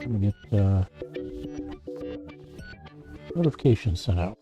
I'm gonna get notifications sent out.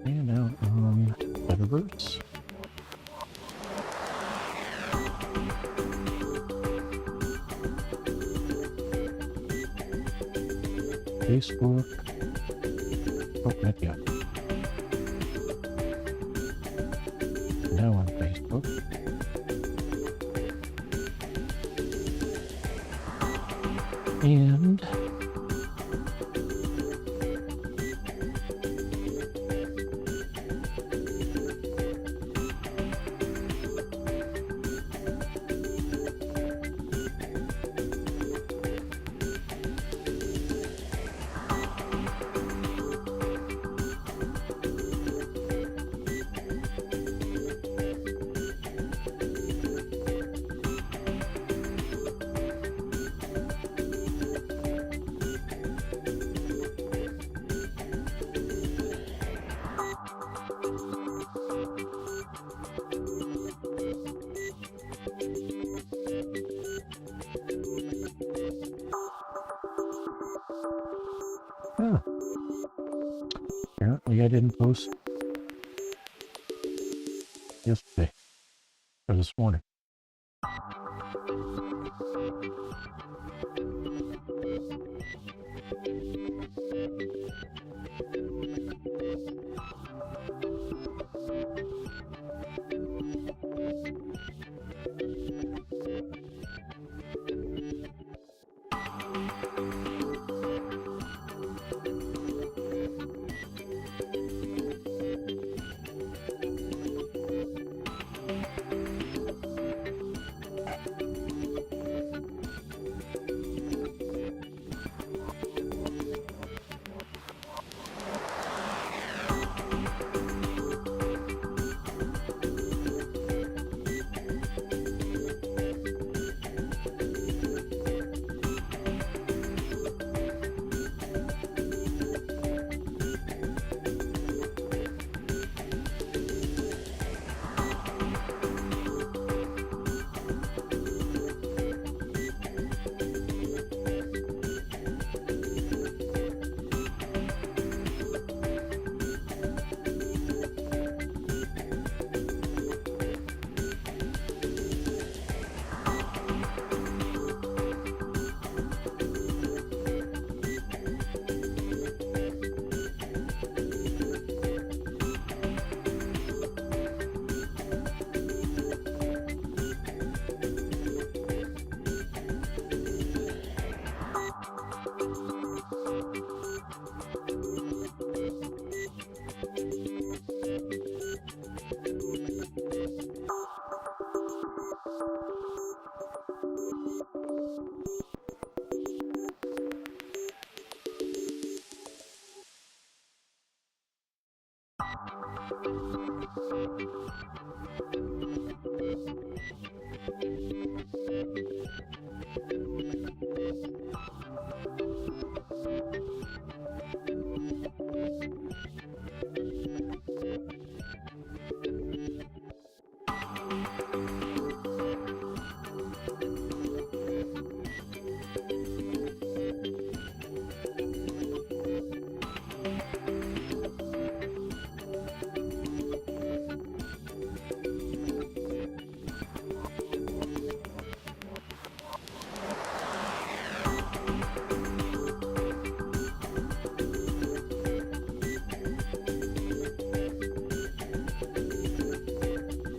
And out on Metaverse. Facebook. Oh, not yet. Now on Facebook. And apparently I didn't post yesterday or this morning.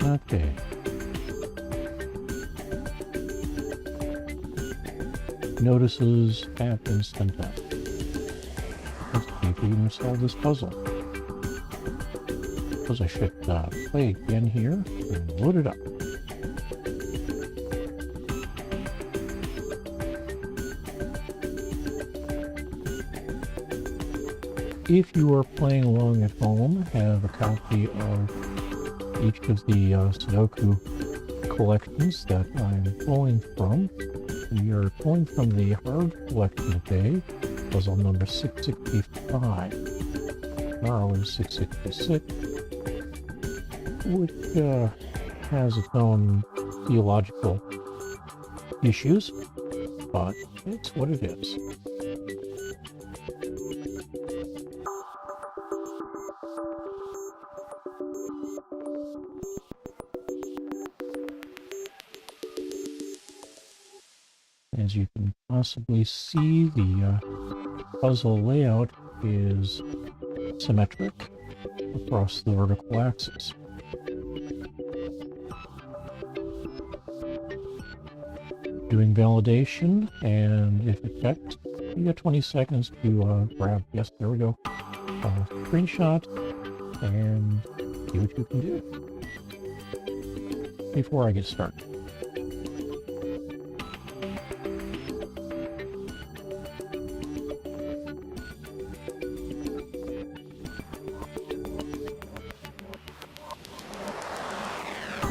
Okay. Notices have been sent out. Let's see if we can solve this puzzle. Suppose I should play again here and load it up. If you are playing along at home, have a copy of each of the Sudoku collections that I'm pulling from. We are pulling from the hard collection today, puzzle number 665. Tomorrow is 666, which has its own theological issues, but it's what it is. As you can possibly see, the puzzle layout is symmetric across the vertical axis. Doing validation, and if it checked, you get 20 seconds to grab, yes, there we go, screenshot, and see what you can do before I get started.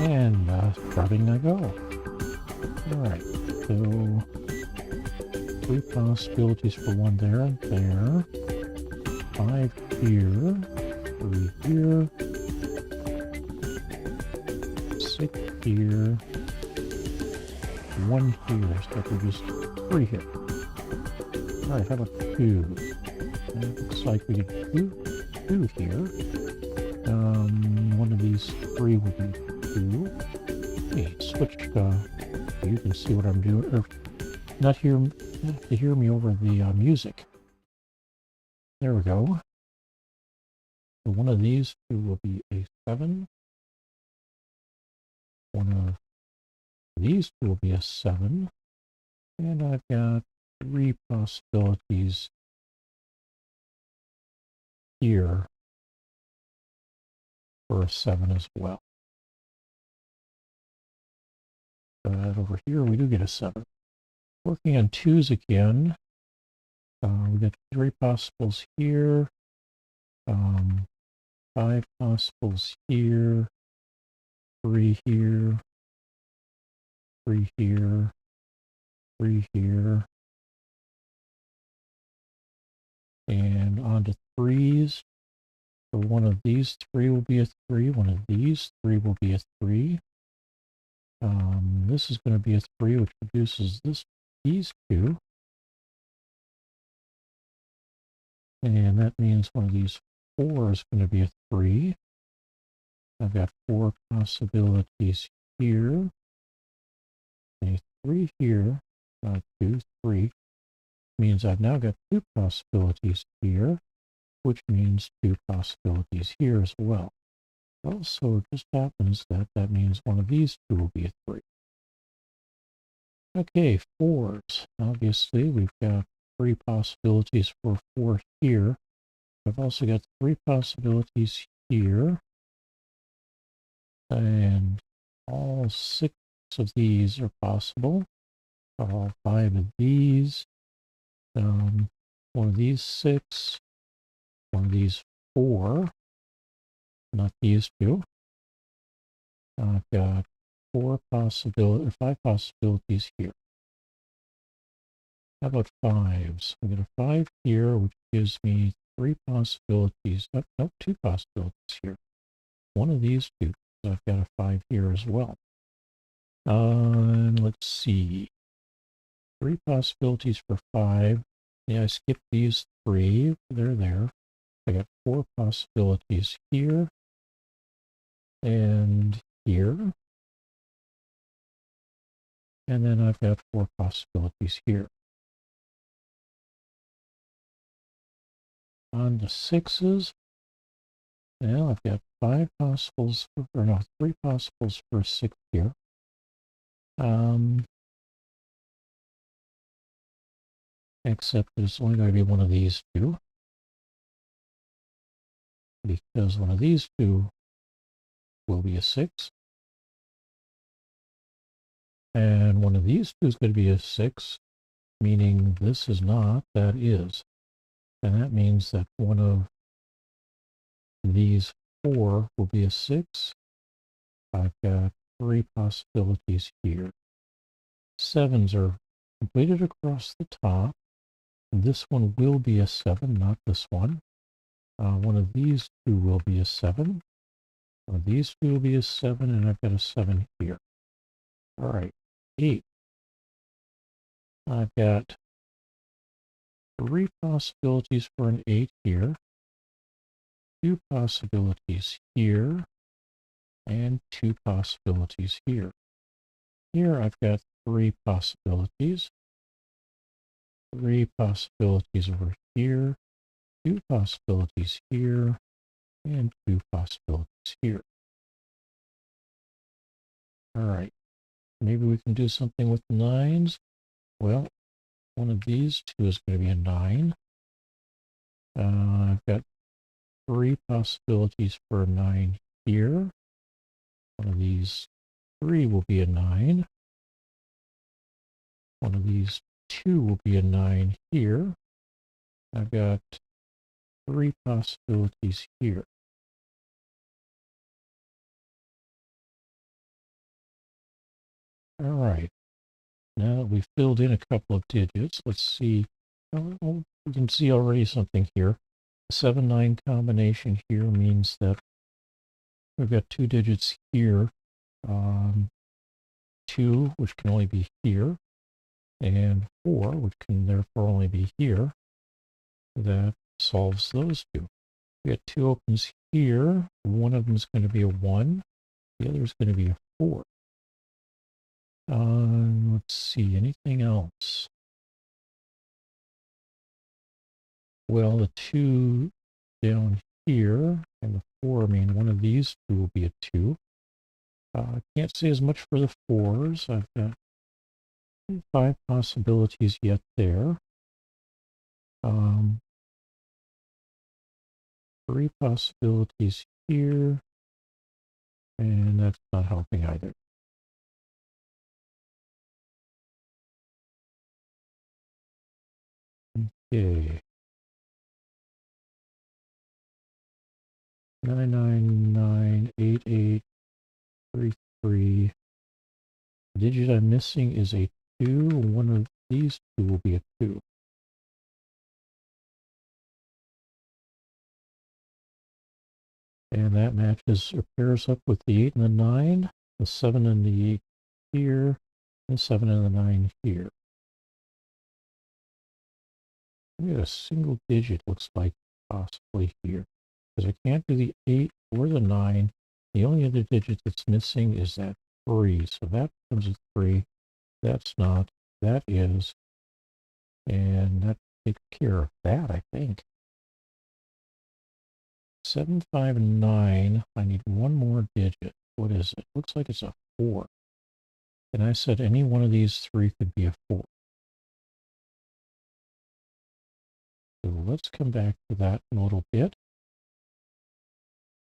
And starting I go. Alright, so 3 possibilities for 1 there and there. 5 here, 3 here, 6 here, 1 here, so that would just 3 here. Alright, how about 2? It looks like we get 2 here. One of these 3 would be 2. Hey, switch, you can see what I'm doing, or not to hear me over the music. There we go. So one of these 2 will be a 7. One of these 2 will be a 7. And I've got 3 possibilities here for a 7 as well. But over here we do get a 7. Working on 2s again. We got 3 possibles here. 5 possibles here. 3 here. 3 here. 3 here. And on to 3s. So one of these 3 will be a 3. One of these 3 will be a 3. This is going to be a 3, which produces these 2. And that means one of these 4 is going to be a 3. I've got 4 possibilities here. A 3 here, 2, 3. Means I've now got 2 possibilities here, which means 2 possibilities here as well. Also, it just happens that that means one of these 2 will be a 3. Okay, 4s. Obviously, we've got 3 possibilities for 4 here. I've also got 3 possibilities here. And all 6 of these are possible. All 5 of these. One of these 6. One of these 4. not these two. I've got five possibilities here. How about fives? I got a 5 here, which gives me 3 possibilities. Oh, no, 2 possibilities here. One of these two. So I've got a 5 here as well. Let's see. 3 possibilities for 5. Yeah, I skipped these 3. They're there. I got 4 possibilities here and here. And then I've got 4 possibilities here. On the 6s, now I've got 5 possibles, or no, 3 possibles for a 6 here. Except there's only going to be one of these two. Because one of these two will be a 6. And one of these two is going to be a 6, meaning this is not, that is. And that means that one of these 4 will be a 6. I've got 3 possibilities here. 7s are completed across the top. And this one will be a 7, not this one. One of these two will be a 7. One of these two will be a 7, and I've got a 7 here. All right, 8. I've got 3 possibilities for an 8 here. 2 possibilities here. And 2 possibilities here. Here I've got 3 possibilities. 3 possibilities over here. 2 possibilities here. And 2 possibilities here. All right. Maybe we can do something with 9s. Well, one of these two is going to be a 9. I've got 3 possibilities for a 9 here. One of these 3 will be a 9. One of these 2 will be a 9 here. I've got 3 possibilities here. All right. Now that we've filled in a couple of digits, let's see. Oh, we can see already something here. The 7-9 combination here means that we've got 2 digits here. 2, which can only be here, and 4, which can therefore only be here. That solves those two. We got 2 opens here. One of them is going to be a 1. The other is going to be a 4. Let's see, anything else? Well, the 2 down here and the 4, I mean, one of these two will be a 2. I can't say as much for the 4s. I've got 5 possibilities yet there. 3 possibilities here. And that's not helping either. Okay. 9998833. The digit I'm missing is a 2. One of these two will be a 2. And that matches or pairs up with the 8 and the 9, the 7 and the 8 here, and the 7 and the 9 here. We got a single digit, looks like, possibly here. Because I can't do the 8 or the 9. The only other digit that's missing is that 3. So that becomes a 3. That's not. That is. And that takes care of that, I think. 7, 5, and 9. I need one more digit. What is it? Looks like it's a 4. And I said any one of these 3 could be a 4. So let's come back to that in a little bit.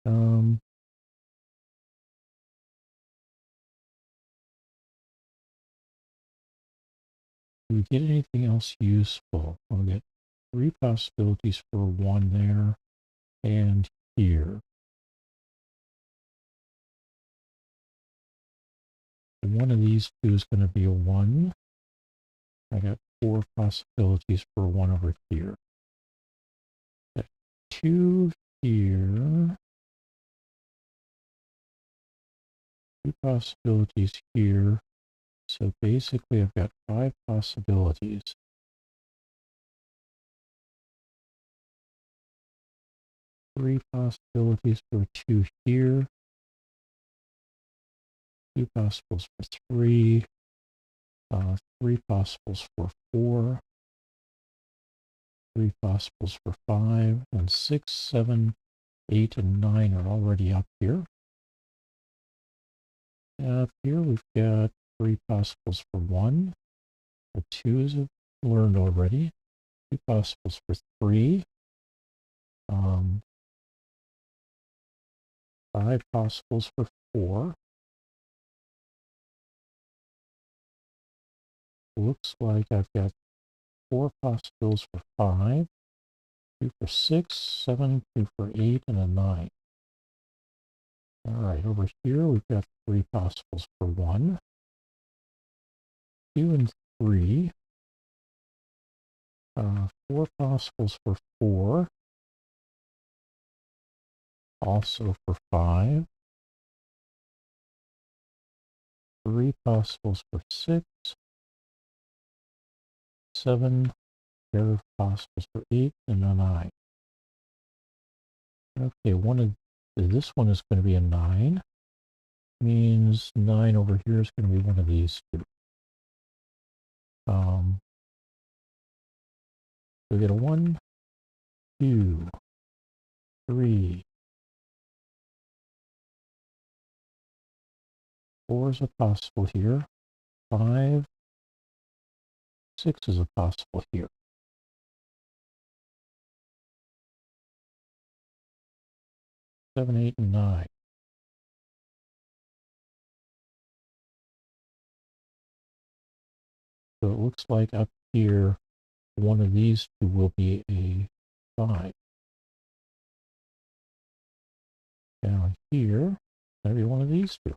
Do we get anything else useful? We'll get 3 possibilities for 1 there and here. one of these two is going to be a 1. I got 4 possibilities for 1 over here. Got 2 here. 2 possibilities here. So basically I've got 5 possibilities. 3 possibilities for 2 here. 2 possibles for 3. 3 possibles for 4. 3 possibles for 5. And 6, 7, 8, and 9 are already up here. Up here we've got 3 possibles for 1. The 2s have learned already. 2 possibles for 3. 5 possibles for 4. Looks like I've got 4 possibles for 5. 2 for 6, 7, 2 for 8, and a 9. Alright, over here we've got 3 possibles for 1. 2 and 3. 4 possibles for 4. Also for 5. 3 possibles for 6. 7 pair of possibles for 8 and a 9. Okay, this one is going to be a 9. Means 9 over here is going to be one of these two. We get a 1, 2, 3. 4 is a possible here. 5, 6 is a possible here. 7, 8, and 9. So it looks like up here, one of these two will be a 5. Down here, maybe one of these two.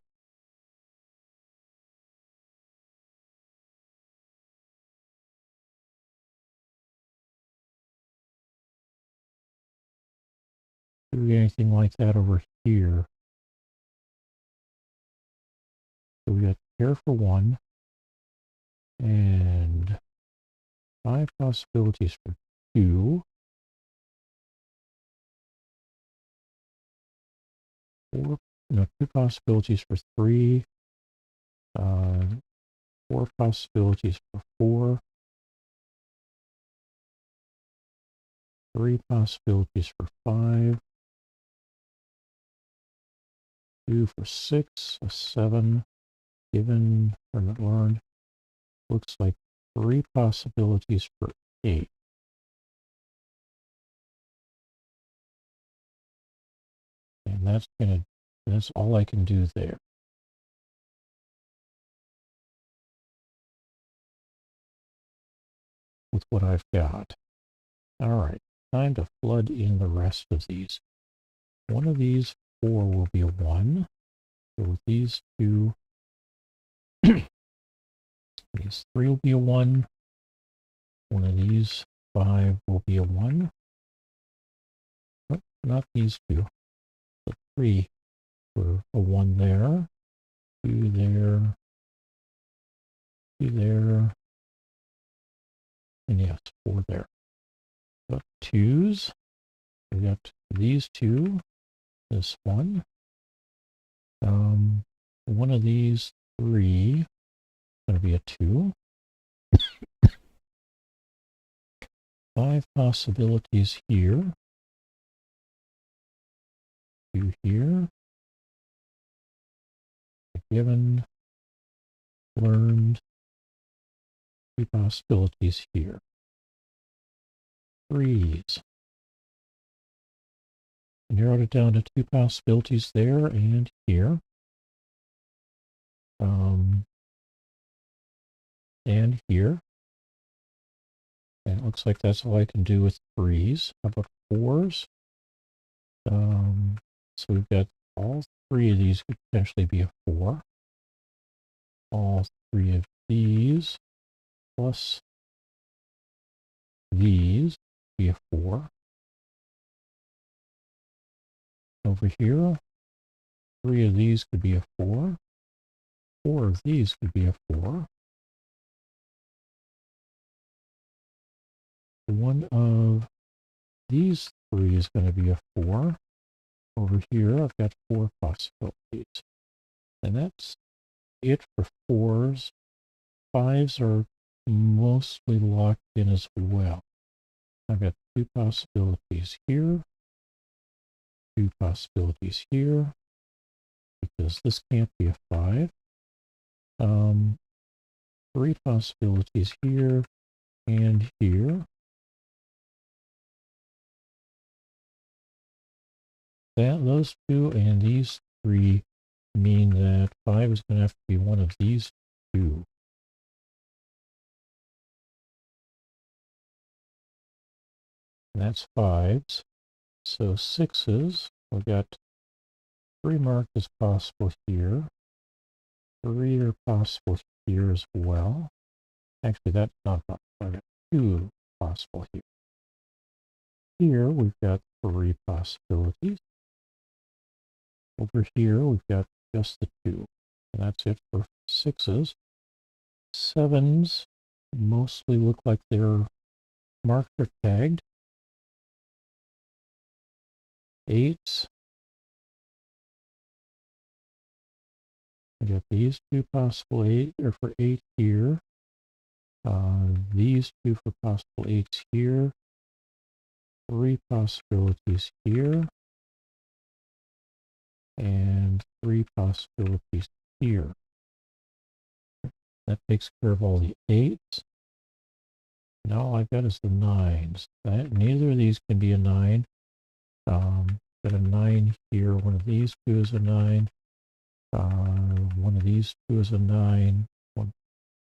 Do we get anything like that over here? So we got pair for 1 and 5 possibilities for 2. 2 possibilities for 3. 4 possibilities for 4. 3 possibilities for 5. 2 for 6, a 7, given or not learned. Looks like 3 possibilities for 8. And that's all I can do there. With what I've got. Alright, time to flood in the rest of these. One of these 4 will be a 1. So with these 2, these 3 will be a 1. One of these 5 will be a 1. Oh, not these 2. The 3 for a 1 there. 2 there. 2 there. And yes, 4 there. Got 2s. We got these 2. This 1. One of these 3 is going to be a 2. 5 possibilities here. 2 here. Given. Learned. 3 possibilities here. 3s. Narrowed it down to 2 possibilities there and here. And here. And it looks like that's all I can do with 3s. How about 4s? So we've got all 3 of these could potentially be a 4. all three of these plus these be a 4. Over here, 3 of these could be a 4. 4 of these could be a 4. One of these 3 is going to be a 4. Over here, I've got 4 possibilities. And that's it for 4s. 5s are mostly locked in as well. I've got 2 possibilities here, 2 possibilities here, because this can't be a 5. 3 possibilities here and here. Those 2 and these 3 mean that 5 is going to have to be one of these 2. And that's 5s. So 6s, we've got 3 marked as possible here. 3 are possible here as well. Actually, that's not possible. I've got 2 possible here. Here, we've got 3 possibilities. Over here, we've got just the 2. And that's it for 6s. 7s mostly look like they're marked or tagged. 8s, I got these 2 possible 8 or for 8 here. These 2 for possible 8s here. 3 possibilities here. And 3 possibilities here. That takes care of all the 8s. Now all I've got is the 9s. Neither of these can be a 9. Got a 9 here. One of these 2 is a 9. One of these 2 is a 9. One of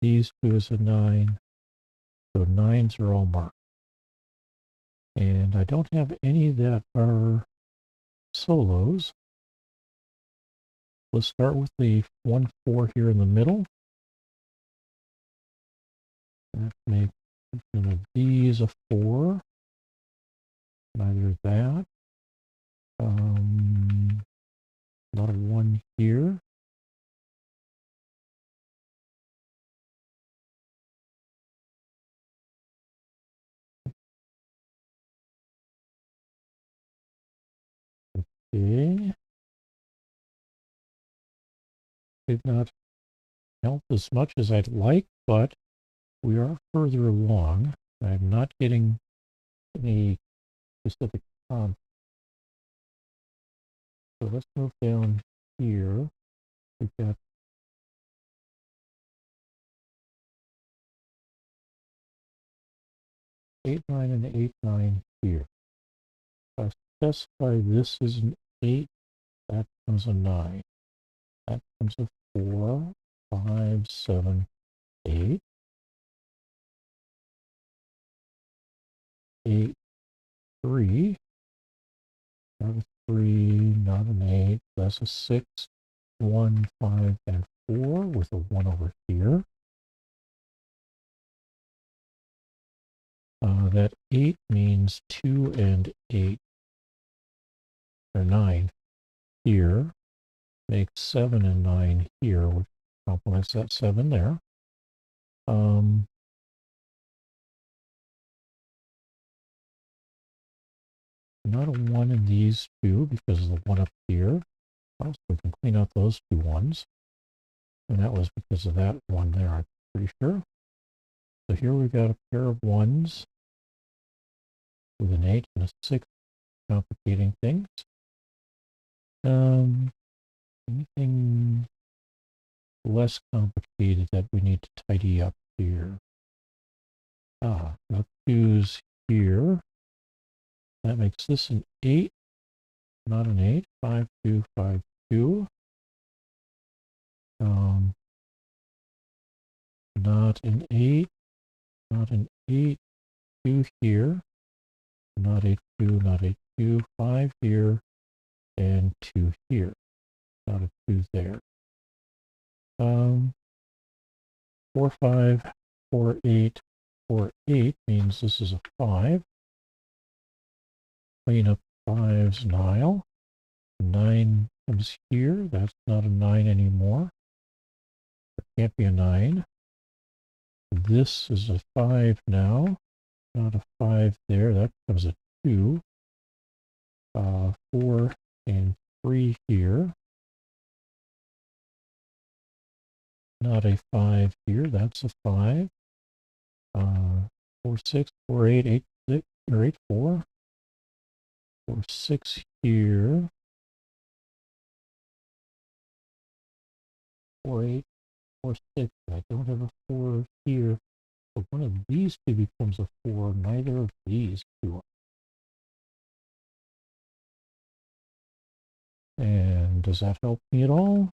these 2 is a 9. So 9s are all marked. And I don't have any that are solos. Let's start with the 1, 4 here in the middle. That makes one of these a 4. Neither that. Not a 1 here. Okay. Did not help as much as I'd like, but we are further along. I'm not getting any specific prompt. So let's move down here. We've got eight, 9, and 8, 9 here. If I specify this is an 8, that becomes a 9. That becomes a 4, 5, 7, 8. 8, 3. Not a 3, not an 8. That's a 6, 1, 5, and 4 with a 1 over here. That 8 means 2 and 8, or 9 here. Makes 7 and 9 here, which complements that 7 there. Not a 1 in these 2 because of the 1 up here. Also, we can clean out those 2 ones. And that was because of that 1 there, I'm pretty sure. So here we've got a pair of 1s with an 8 and a 6 complicating things. Anything less complicated that we need to tidy up here? No 2s here. That makes this an 8, not an 8. 5, 2, 5, 2. Not an 8, not an 8, 2 here. Not a 2, not a 2, 5 here, and 2 here. Not a 2 there. 5, 4, 8, 4, 8 means this is a 5. Clean up 5's Nile. 9 comes here. That's not a 9 anymore. It can't be a 9. This is a 5 now. Not a 5 there. That becomes a 2. 4 and 3 here. Not a 5 here. That's a 5. 4, 6, 4, 8, 8, 6, or 8, 4. 4, 6 here. 4, 8, 4, 6. I don't have a 4 here. But one of these two becomes a 4. Neither of these two. And does that help me at all?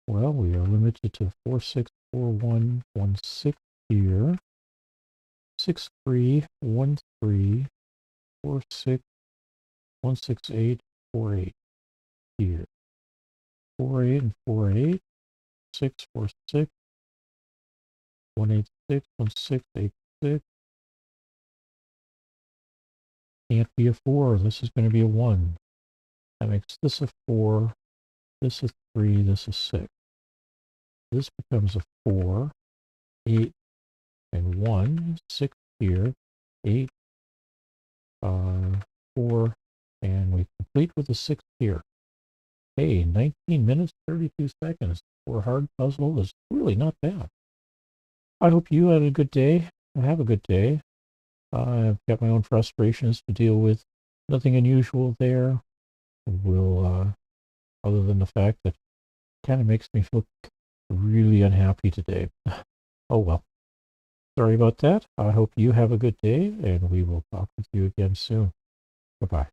Well, we are limited to 4, 6, 4, 1, 1, 6 here. 6, 3, 1, 3, 4, 6, 1, 6, 8, 4, 8 here. 4, 8, and 4, 8. 6, 4, 6. 1, 8, 6, 1, 6, 8, 6. Can't be a 4. This is going to be a 1. That makes this a 4. This is 3. This is 6. This becomes a 4. 8 and 1. 6 here. 8. 4. And we complete with a 6 here. Hey, 19 minutes, 32 seconds for a hard puzzle is really not bad. I hope you had a good day. Have a good day. I've got my own frustrations to deal with. Nothing unusual there. Other than the fact that it kind of makes me feel really unhappy today. Oh well. Sorry about that. I hope you have a good day, and we will talk with you again soon. Goodbye.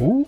Ooh.